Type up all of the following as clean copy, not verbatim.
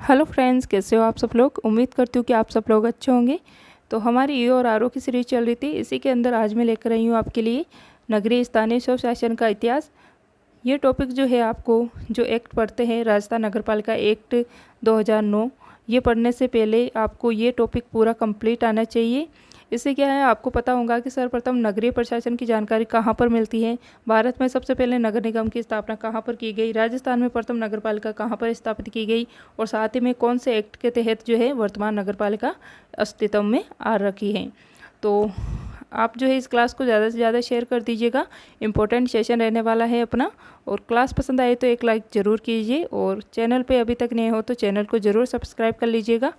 Hello friends, कैसे हो आप सब लोग। उम्मीद करती हूँ कि आप सब लोग अच्छे होंगे। तो हमारी ई और आर ओ की सीरीज चल रही थी, इसी के अंदर आज मैं लेकर आई हूँ आपके लिए नगरीय स्थानीय स्वशासन का इतिहास। ये टॉपिक जो है आपको जो एक्ट पढ़ते हैं राजस्थान नगरपालिका एक्ट 2009, ये पढ़ने से पहले आपको ये टॉपिक पूरा कंप्लीट आना चाहिए। इससे क्या है, आपको पता होगा कि सर्वप्रथम नगरीय प्रशासन की जानकारी कहाँ पर मिलती है, भारत में सबसे पहले नगर निगम की स्थापना कहाँ पर की गई, राजस्थान में प्रथम नगरपालिका कहाँ पर स्थापित की गई और साथ ही में कौन से एक्ट के तहत जो है वर्तमान नगरपालिका अस्तित्व में आ रखी है। तो आप जो है इस क्लास को ज़्यादा से ज़्यादा शेयर कर दीजिएगा, इम्पोर्टेंट सेशन रहने वाला है अपना। और क्लास पसंद आए तो एक लाइक ज़रूर कीजिए और चैनल पे अभी तक नए हो तो चैनल को ज़रूर सब्सक्राइब कर लीजिएगा।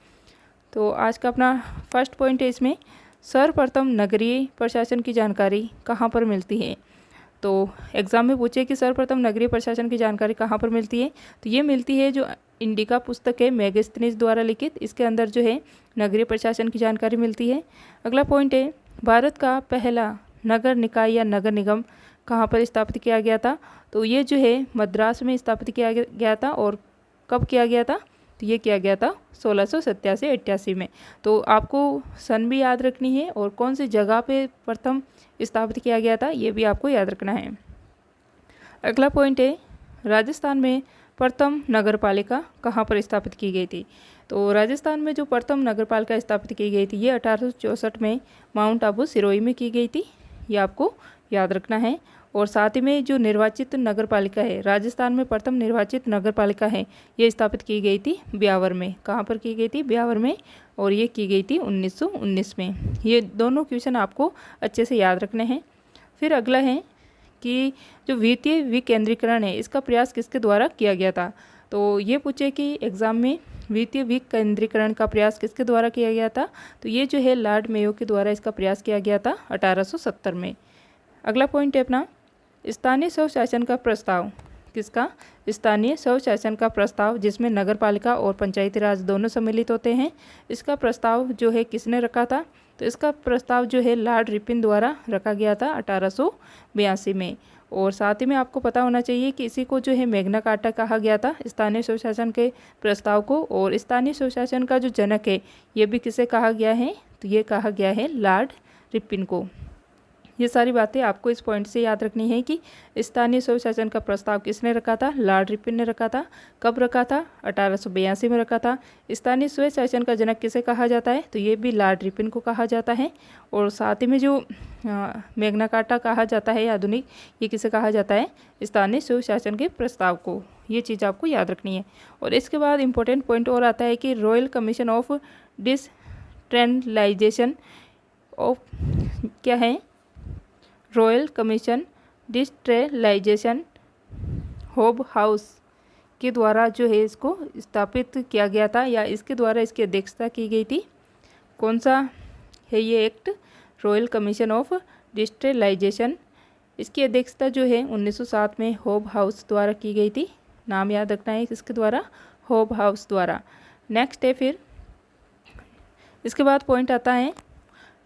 तो आज का अपना फर्स्ट पॉइंट है, इसमें सर्वप्रथम नगरीय प्रशासन की जानकारी कहाँ पर मिलती है। तो एग्ज़ाम में पूछे कि सर्वप्रथम नगरीय प्रशासन की जानकारी कहाँ पर मिलती है, तो ये मिलती है जो इंडिका पुस्तक है मेगास्थनीज द्वारा लिखित, इसके अंदर जो है नगरीय प्रशासन की जानकारी मिलती है। अगला पॉइंट है, भारत का पहला नगर निकाय या नगर निगम कहाँ पर स्थापित किया गया था, तो ये जो है मद्रास में स्थापित किया गया था। और कब किया गया था, तो ये किया गया था 1687-88 में। तो आपको सन भी याद रखनी है और कौन सी जगह पे प्रथम स्थापित किया गया था ये भी आपको याद रखना है। अगला पॉइंट है, राजस्थान में प्रथम नगरपालिका कहाँ पर स्थापित की गई थी। तो राजस्थान में जो प्रथम नगरपालिका स्थापित की गई थी ये 1864 में माउंट आबू सिरोही में की गई थी, ये आपको याद रखना है। और साथ ही में जो निर्वाचित नगरपालिका है, राजस्थान में प्रथम निर्वाचित नगरपालिका है, ये स्थापित की गई थी ब्यावर में। कहाँ पर की गई थी, ब्यावर में, और ये की गई थी 1919 में। ये दोनों क्वेश्चन आपको अच्छे से याद रखने हैं। फिर अगला है कि जो वित्तीय विकेंद्रीकरण है इसका प्रयास किसके द्वारा किया गया था। तो ये पूछे कि एग्ज़ाम में वित्तीय विकेंद्रीकरण का प्रयास किसके द्वारा किया गया था, तो ये जो है लॉर्ड मेयो के द्वारा इसका प्रयास किया गया था 1870 में। अगला पॉइंट है अपना, स्थानीय स्वशासन का प्रस्ताव किसका, स्थानीय स्वशासन का प्रस्ताव जिसमें नगरपालिका और पंचायती राज दोनों सम्मिलित होते हैं, इसका प्रस्ताव जो है किसने रखा था, तो इसका प्रस्ताव जो है लॉर्ड रिपन द्वारा रखा गया था 1882 में। और साथ ही में आपको पता होना चाहिए कि इसी को जो है मैग्ना कार्टा कहा गया था, स्थानीय स्वशासन के प्रस्ताव को। और स्थानीय स्वशासन का जो जनक है ये भी किसे कहा गया है, तो ये कहा गया है लॉर्ड रिपन को। ये सारी बातें आपको इस पॉइंट से याद रखनी है कि स्थानीय स्वशासन का प्रस्ताव किसने रखा था, लॉर्ड रिपन ने रखा था। कब रखा था, 1882 में रखा था। स्थानीय स्वशासन का जनक किसे कहा जाता है, तो ये भी लॉर्ड रिपन को कहा जाता है। और साथ ही में जो मैग्ना कार्टा कहा जाता है आधुनिक, ये किसे कहा जाता है, स्थानीय स्वशासन के प्रस्ताव को। ये चीज़ आपको याद रखनी है। और इसके बाद इम्पोर्टेंट पॉइंट और आता है कि royal commission of decentralization of क्या है, royal commission decentralization Hobhouse के द्वारा जो है इसको स्थापित किया गया था, या इसके द्वारा इसकी अध्यक्षता की गई थी। कौन सा है ये act, royal commission of decentralization. इसकी अध्यक्षता जो है 1907 में होब हाउस द्वारा की गई थी। नाम याद रखना है किसके द्वारा, होब हाउस द्वारा। नेक्स्ट है, फिर इसके बाद पॉइंट आता है,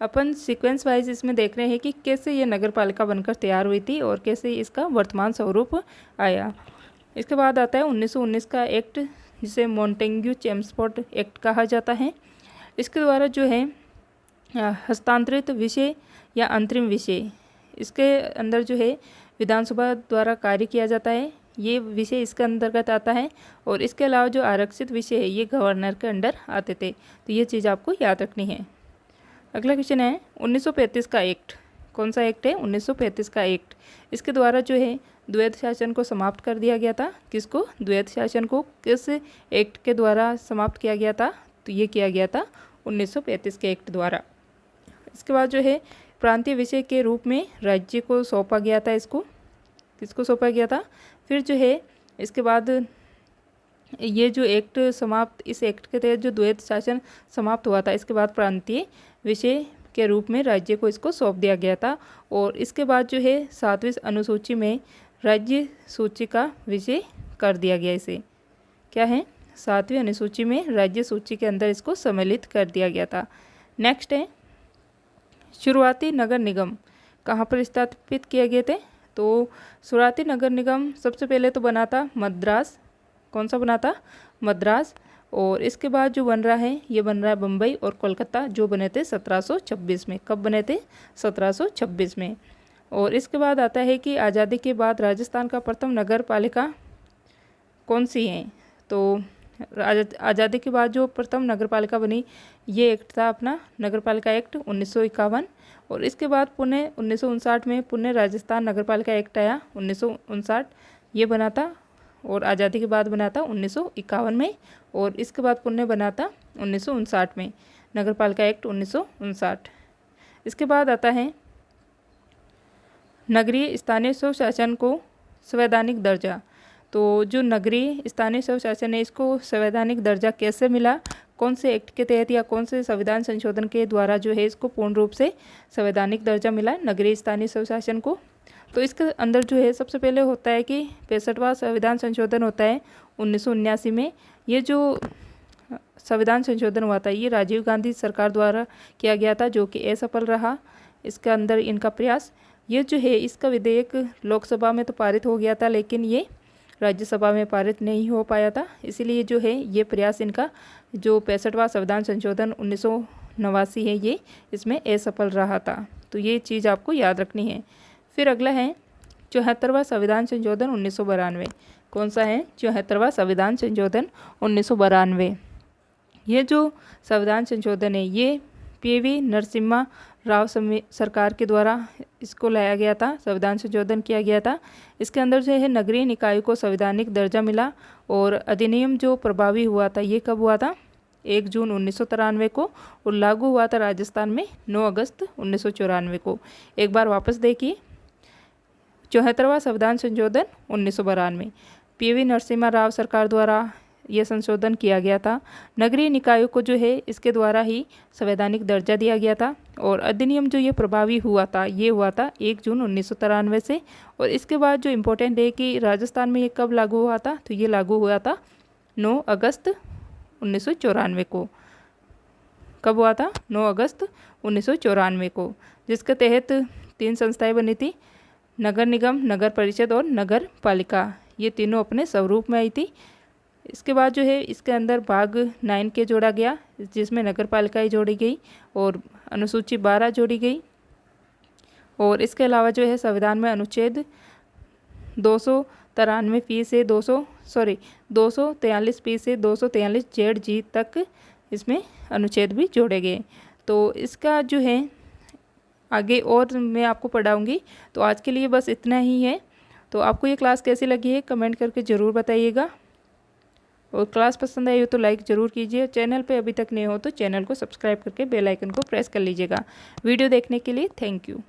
अपन सीक्वेंस वाइज इसमें देख रहे हैं कि कैसे ये नगरपालिका बनकर तैयार हुई थी और कैसे इसका वर्तमान स्वरूप आया। इसके बाद आता है 1919 का एक्ट, जिसे मोंटेग्यू चेम्सफोर्ड एक्ट कहा जाता है। इसके द्वारा जो है हस्तांतरित विषय या अंतरिम विषय, इसके अंदर जो है विधानसभा द्वारा कार्य किया जाता है, ये विषय इसके अंतर्गत आता है। और इसके अलावा जो आरक्षित विषय है ये गवर्नर के अंडर आते थे। तो ये चीज़ आपको याद रखनी है। अगला क्वेश्चन है 1935 का एक्ट। कौन सा एक्ट है, 1935 का एक्ट। इसके द्वारा जो है द्वैध शासन को समाप्त कर दिया गया था। किसको, द्वैध शासन को किस एक्ट के द्वारा समाप्त किया गया था, तो ये किया गया था 1935 के एक्ट द्वारा। इसके बाद जो है प्रांतीय विषय के रूप में राज्य को सौंपा गया था, इसको किसको सौंपा गया था। फिर जो है इसके बाद ये जो एक्ट समाप्त, इस एक्ट के तहत जो द्वैध शासन समाप्त हुआ था, इसके बाद प्रांतीय विषय के रूप में राज्य को इसको सौंप दिया गया था। और इसके बाद जो है 7वीं अनुसूची में राज्य सूची का विषय कर दिया गया। इसे क्या है, 7वीं अनुसूची में राज्य सूची के अंदर इसको सम्मिलित कर दिया गया था। नेक्स्ट है, शुरुआती नगर निगम कहाँ पर स्थापित किए गए थे। तो शुरुआती नगर निगम सबसे पहले तो बना था मद्रास। कौन सा बना था, मद्रास। और इसके बाद जो बन रहा है ये बन रहा है बम्बई और कोलकाता, जो बने थे 1726 में। कब बने थे? 1726 में। और इसके बाद आता है कि आज़ादी के बाद राजस्थान का प्रथम नगर पालिका कौन सी है? तो आज़ादी के बाद जो प्रथम नगर पालिका बनी ये एक्ट था अपना नगर पालिका एक्ट 1951। और इसके बाद पुणे 1959 में पुणे राजस्थान नगर पालिका एक्ट आया 1959, ये बना था। और आज़ादी के बाद बना था 1951 में। और इसके बाद पुणे बना था 1959 में, नगर पालिका एक्ट 1959। इसके बाद आता है नगरीय स्थानीय स्वशासन को संवैधानिक दर्जा। तो जो नगरीय स्थानीय स्वशासन है इसको संवैधानिक दर्जा कैसे मिला, कौन से एक्ट के तहत या कौन से संविधान संशोधन के द्वारा जो है इसको पूर्ण रूप से संवैधानिक दर्जा मिला नगरीय स्थानीय स्वशासन को? तो इसके अंदर जो है सबसे पहले होता है कि 65वां संविधान संशोधन होता है 1979 में। ये जो संविधान संशोधन हुआ था ये राजीव गांधी सरकार द्वारा किया गया था, जो कि असफल रहा इसके अंदर इनका प्रयास। ये जो है इसका विधेयक लोकसभा में तो पारित हो गया था, लेकिन ये राज्यसभा में पारित नहीं हो पाया था। इसीलिए जो है ये प्रयास इनका जो 65वां संविधान संशोधन 1989 है ये इसमें असफल रहा था। तो ये चीज़ आपको याद रखनी है। फिर अगला है 74वां संविधान संशोधन 1992। कौन सा है? 74वां संविधान संशोधन 1992। ये जो संविधान संशोधन है ये PV नरसिम्हा राव सरकार के द्वारा इसको लाया गया था, संविधान संशोधन किया गया था। इसके अंदर जो है नगरीय निकायों को संवैधानिक दर्जा मिला। और अधिनियम जो प्रभावी हुआ था ये कब हुआ था? 1 जून 1993 को। और लागू हुआ था राजस्थान में 9 अगस्त 1994 को। एक बार वापस देखिए, 74वां संविधान संशोधन 1992 PV नरसिम्हा राव सरकार द्वारा ये संशोधन किया गया था। नगरीय निकायों को जो है इसके द्वारा ही संवैधानिक दर्जा दिया गया था। और अधिनियम जो ये प्रभावी हुआ था ये हुआ था 1 जून 1993 से। और इसके बाद जो इम्पोर्टेंट है कि राजस्थान में ये कब लागू हुआ था? तो ये लागू हुआ था 9 अगस्त 1994 को। कब हुआ था? 9 अगस्त 1994 को, जिसके तहत 3 संस्थाएं बनी थी, नगर निगम, नगर परिषद और नगर पालिका। ये तीनों अपने स्वरूप में आई थी। इसके बाद जो है इसके अंदर भाग 9 के जोड़ा गया, जिसमें नगर पालिकाएँ जोड़ी गई और अनुसूची 12 जोड़ी गई। और इसके अलावा जो है संविधान में अनुच्छेद 293 से 243 से 243 ZG तक इसमें अनुच्छेद भी जोड़े गए। तो इसका जो है आगे और मैं आपको पढ़ाऊँगी। तो आज के लिए बस इतना ही है। तो आपको ये क्लास कैसी लगी है कमेंट करके ज़रूर बताइएगा। और क्लास पसंद आई हो तो लाइक ज़रूर कीजिए। चैनल पे अभी तक नए हो तो चैनल को सब्सक्राइब करके बेल आइकन को प्रेस कर लीजिएगा। वीडियो देखने के लिए थैंक यू।